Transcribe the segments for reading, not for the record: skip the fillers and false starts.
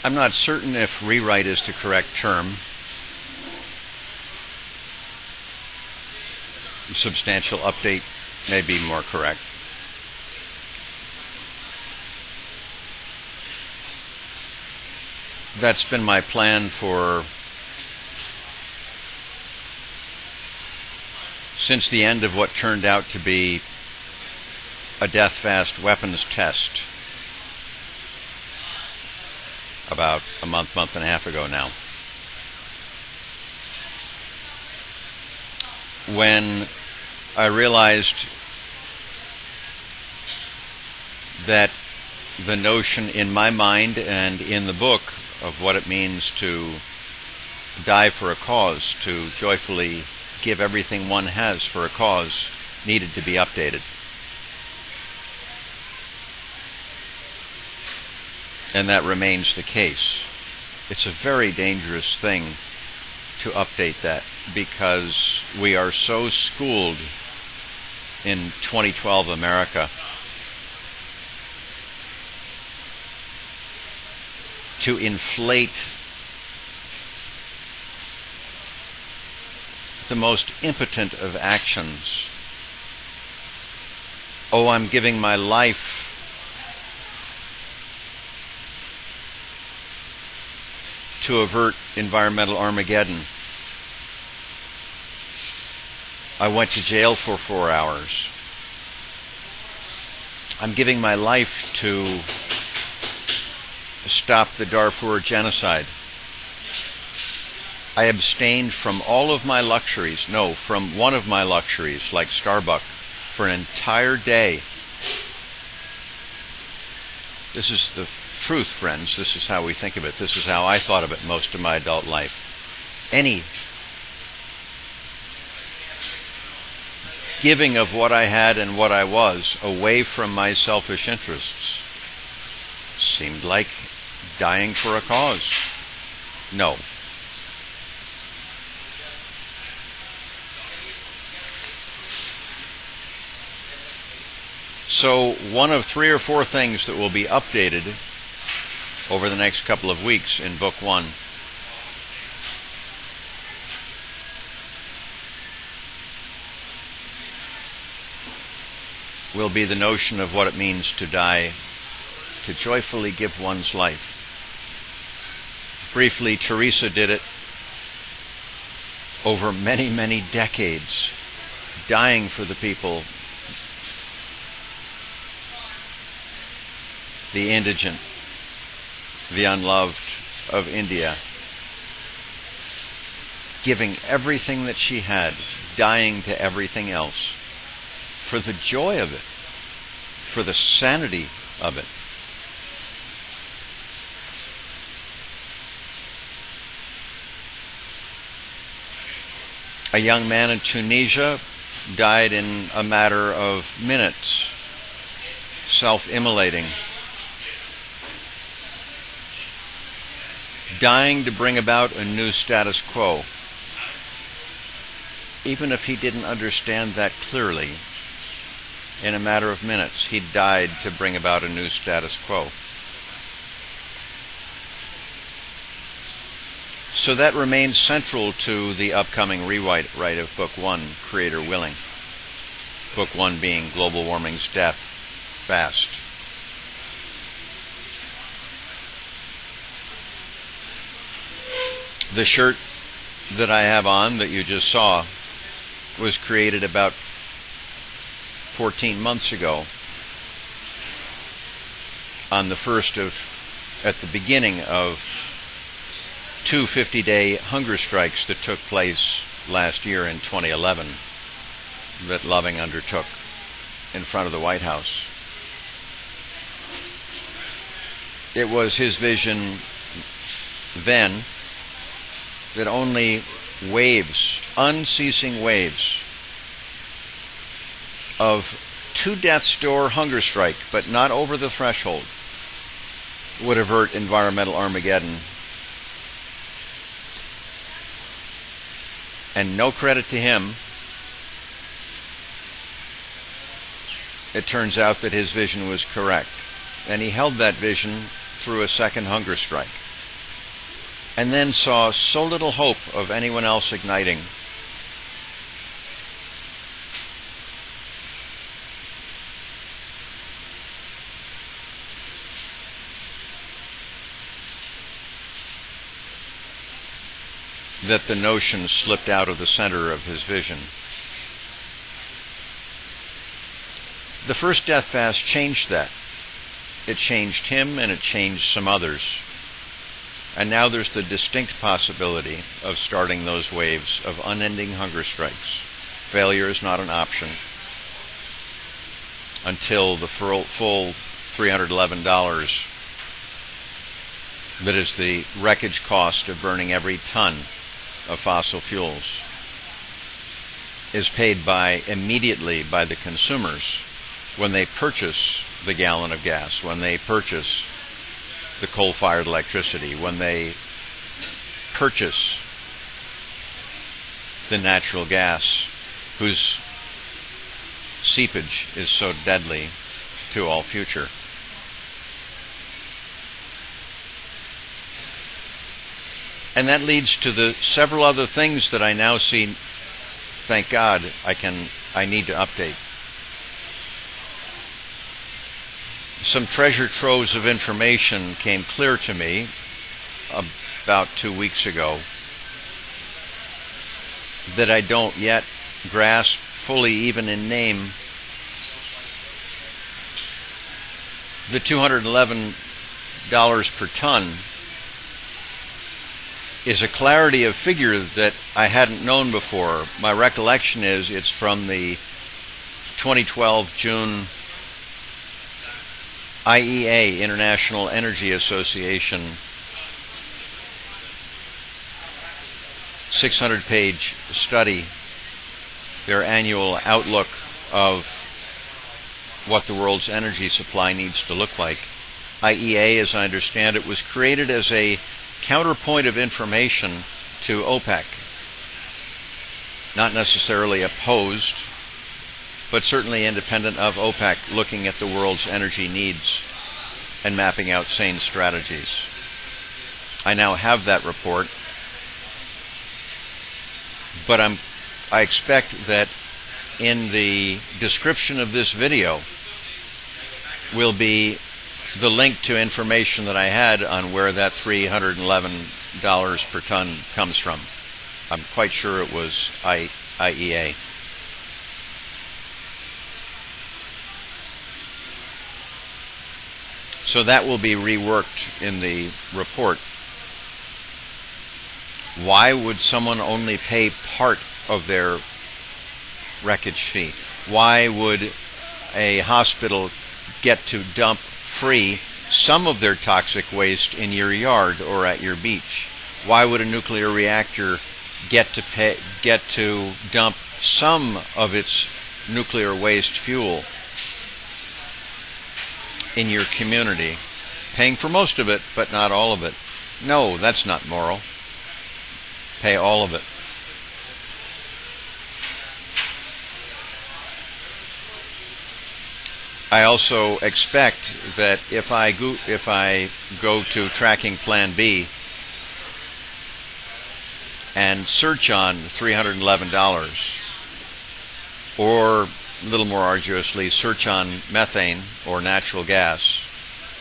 I'm not certain if rewrite is the correct term. Substantial update may be more correct. That's been my plan since the end of what turned out to be a death-fast weapons test about a month and a half ago now. When I realized that the notion in my mind and in the book of what it means to die for a cause, to joyfully give everything one has for a cause, needed to be updated. And that remains the case. It's a very dangerous thing to update that, because we are so schooled in 2012 America to inflate the most impotent of actions. Oh, I'm giving my life to avert environmental Armageddon. I went to jail for 4 hours. I'm giving my life to stop the Darfur genocide. I abstained from all of my luxuries, from one of my luxuries, like Starbucks, for an entire day. This is the truth, friends. This is how we think of it. This is how I thought of it most of my adult life. Any giving of what I had and what I was away from my selfish interests seemed like dying for a cause. No. So one of 3 or 4 things that will be updated over the next couple of weeks in Book 1 will be the notion of what it means to die, to joyfully give one's life. Briefly, Teresa did it over many, many decades, dying for the people, the indigent, the unloved of India, giving everything that she had, dying to everything else, for the joy of it, for the sanity of it. A young man in Tunisia died in a matter of minutes, self-immolating, dying to bring about a new status quo. Even if he didn't understand that clearly, in a matter of minutes, he died to bring about a new status quo. So that remains central to the upcoming rewrite of Book 1, Creator Willing. Book 1 being Global Warming's Death Fast. The shirt that I have on that you just saw was created about 14 months ago on the first of, at the beginning of 2 50-day hunger strikes that took place last year in 2011 that Loving undertook in front of the White House. It was his vision then that only waves, unceasing waves of to death's door hunger strike, but not over the threshold, would avert environmental Armageddon. And no credit to him, it turns out that his vision was correct. And he held that vision through a second hunger strike. and then saw so little hope of anyone else igniting. That the notion slipped out of the center of his vision. The first death fast changed that. It changed him and it changed some others. And now there's the distinct possibility of starting those waves of unending hunger strikes. Failure is not an option until the full $311 that is the wreckage cost of burning every ton of fossil fuels is paid immediately by the consumers when they purchase the gallon of gas, when they purchase the coal-fired electricity, when they purchase the natural gas whose seepage is so deadly to all future. And that leads to the several other things that I now see, thank God, I need to update. Some treasure troves of information came clear to me about 2 weeks ago that I don't yet grasp fully, even in name. The $211 per ton is a clarity of figure that I hadn't known before. My recollection is it's from the 2012 June IEA, International Energy Association, 600-page study, their annual outlook of what the world's energy supply needs to look like. IEA, as I understand it, was created as a counterpoint of information to OPEC. Not necessarily opposed, but certainly independent of OPEC, looking at the world's energy needs and mapping out sane strategies. I now have that report, but I expect that in the description of this video will be the link to information that I had on where that $311 per ton comes from. I'm quite sure it was IEA. So that will be reworked in the report. Why would someone only pay part of their wreckage fee? Why would a hospital get to dump free some of their toxic waste in your yard or at your beach? Why would a nuclear reactor get to dump some of its nuclear waste fuel in your community, paying for most of it but not all of it? No, that's not moral. Pay all of it. I also expect that if I go to tracking plan B and search on $311, or a little more arduously, search on methane or natural gas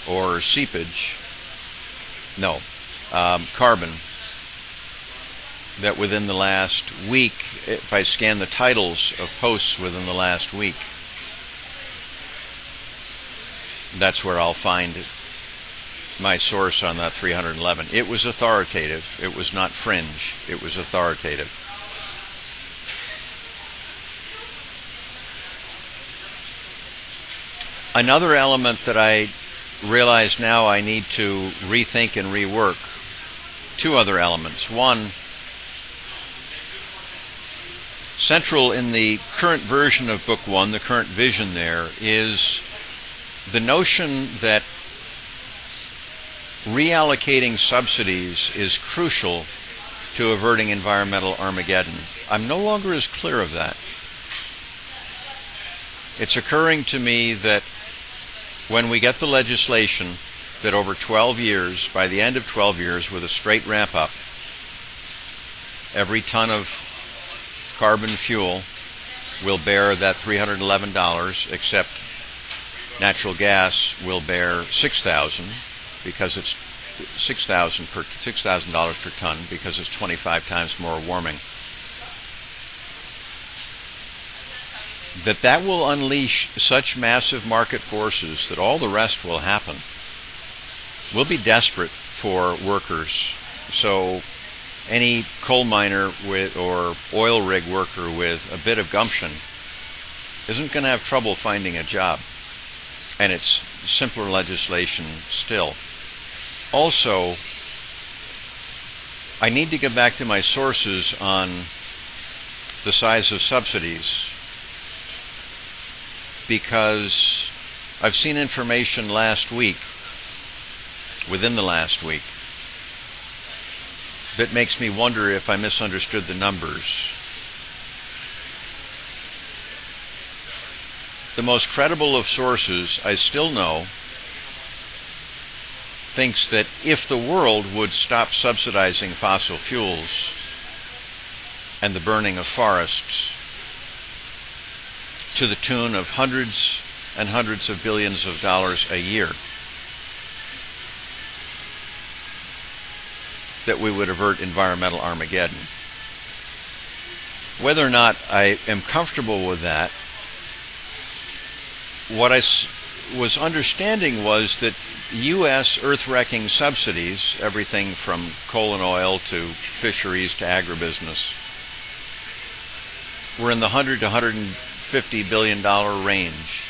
or seepage, carbon, that within the last week, if I scan the titles of posts within the last week, that's where I'll find my source on that 311. It was authoritative. It was not fringe. It was authoritative. Another element that I realize now I need to rethink and rework, two other elements. One, central in the current version of Book 1, the current vision there, is the notion that reallocating subsidies is crucial to averting environmental Armageddon. I'm no longer as clear of that. It's occurring to me that when we get the legislation that over 12 years, by the end of 12 years, with a straight ramp up, every ton of carbon fuel will bear that $311, except natural gas will bear $6,000 because it's $6,000 per ton because it's 25 times more warming. That will unleash such massive market forces that all the rest will happen. We'll be desperate for workers, so any coal miner or oil rig worker with a bit of gumption isn't going to have trouble finding a job. And it's simpler legislation still. Also, I need to get back to my sources on the size of subsidies, because I've seen information within the last week, that makes me wonder if I misunderstood the numbers. The most credible of sources, I still know, thinks that if the world would stop subsidizing fossil fuels and the burning of forests to the tune of hundreds and hundreds of billions of dollars a year, that we would avert environmental Armageddon. Whether or not I am comfortable with that, what I was understanding was that U.S. earth-wrecking subsidies, everything from coal and oil to fisheries to agribusiness, were in the $100 to $150 billion range.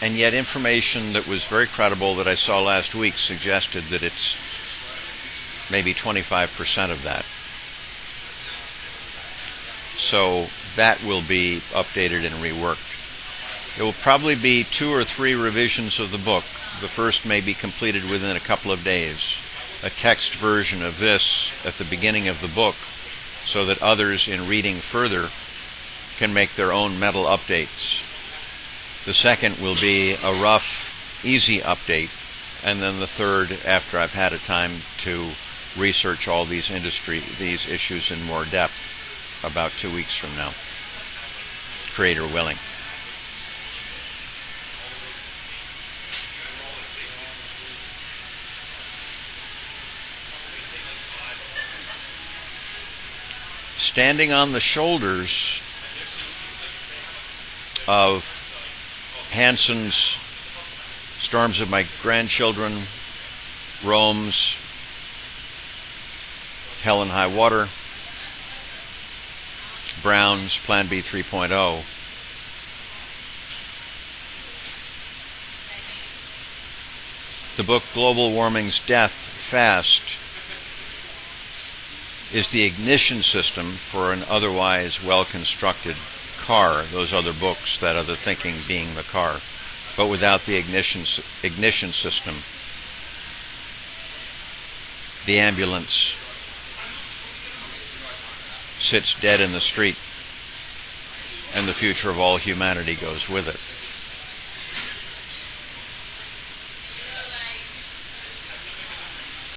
And yet information that was very credible that I saw last week suggested that it's maybe 25% of that. So that will be updated and reworked. There will probably be 2 or 3 revisions of the book. The first may be completed within a couple of days. A text version of this at the beginning of the book, so that others in reading further can make their own mental updates. The second will be a rough, easy update, and then the third, after I've had a time to research all these issues in more depth, about 2 weeks from now, creator willing. Standing on the shoulders of Hanson's Storms of My Grandchildren, Rome's Hell and High Water, Brown's Plan B 3.0, the book Global Warming's Death Fast is the ignition system for an otherwise well-constructed car, those other books, that other thinking being the car, but without the ignition system. The ambulance sits dead in the street, and the future of all humanity goes with it.